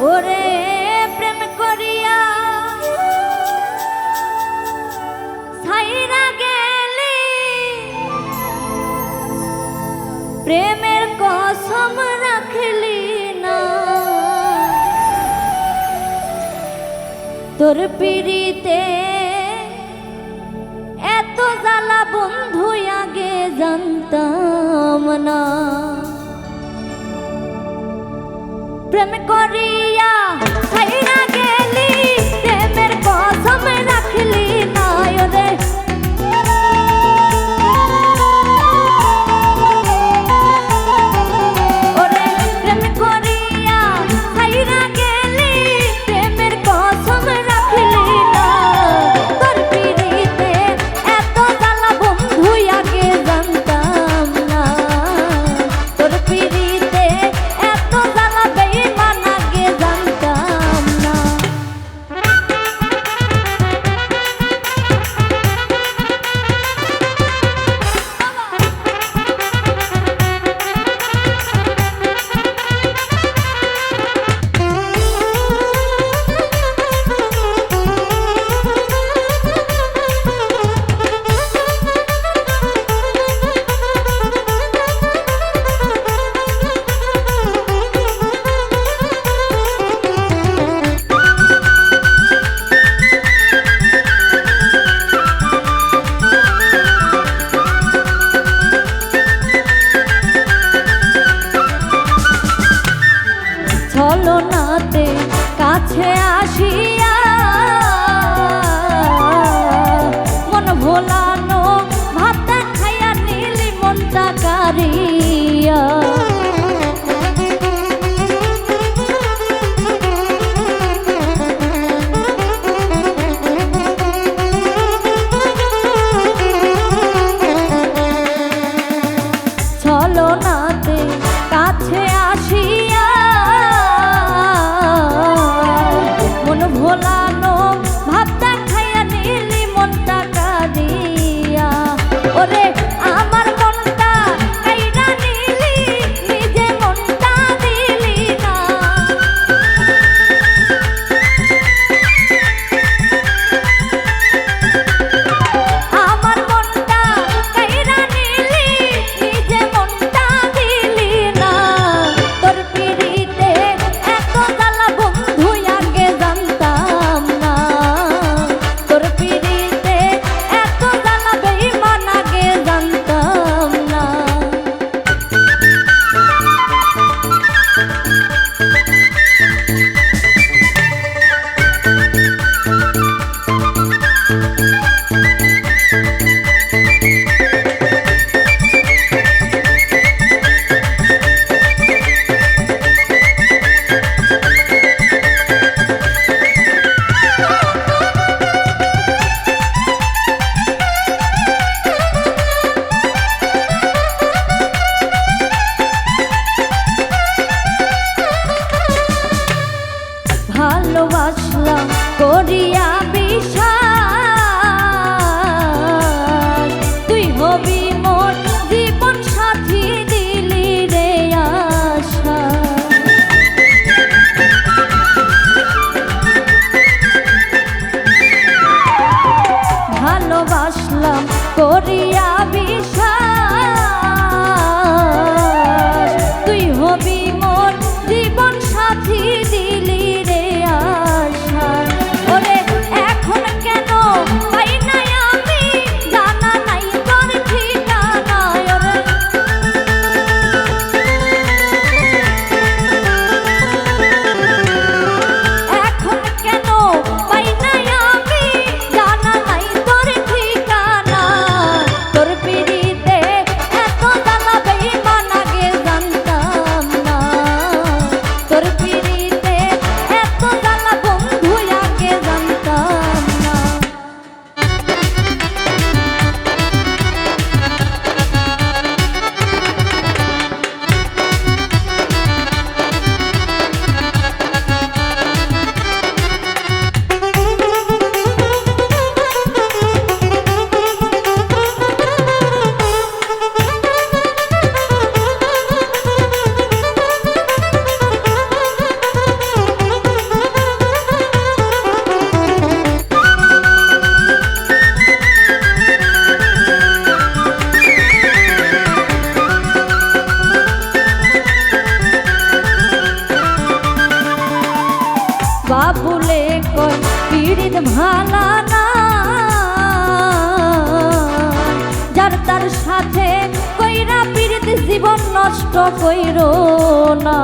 ওরে প্রেম করিয়া ছাইরা গেলি, প্রেমের কসম রাখলি না। তোর পিড়িতে এত জ্বালা বন্ধু আগে জানতাম না। প্রেম করিয়া ছাইরা গেলি, প্রেমের কসম রাখলি না। ওরে ওরে প্রেম করিয়া ছাইরা গেলি, প্রেমের কসম রাখলি না। তোর পিড়িতে এত জ্বালা বন্ধু আগে জানতাম না। তোর পিড়িতে এত জ্বালা বেঈমান আগে জানতাম না। ছলনাতে কাছে আসিয়া মন ভোলানো, ভাত খাইয়া নিলি মনটা কারিয়া। ছলনাতে কাছে আসিয়া মন ভোলানো, ভাবটা খাইয়া নিলি মনটা কাঁদিয়া। ওরে আমার মনটা কাইরা নিলি, নিজে মনটা দিলি না। আমার মনটা কাইরা নিলি, নিজে মনটা দিলি না। তোর পিড়িতে এত জ্বালা বন্ধু আগে জানতাম না। তোর পিড়িতে এত জ্বালা বেঈমান আগে জানতাম না। ভালা না, যার তার সাথে কইরা পীড়িত জীবন নষ্ট কইরো না।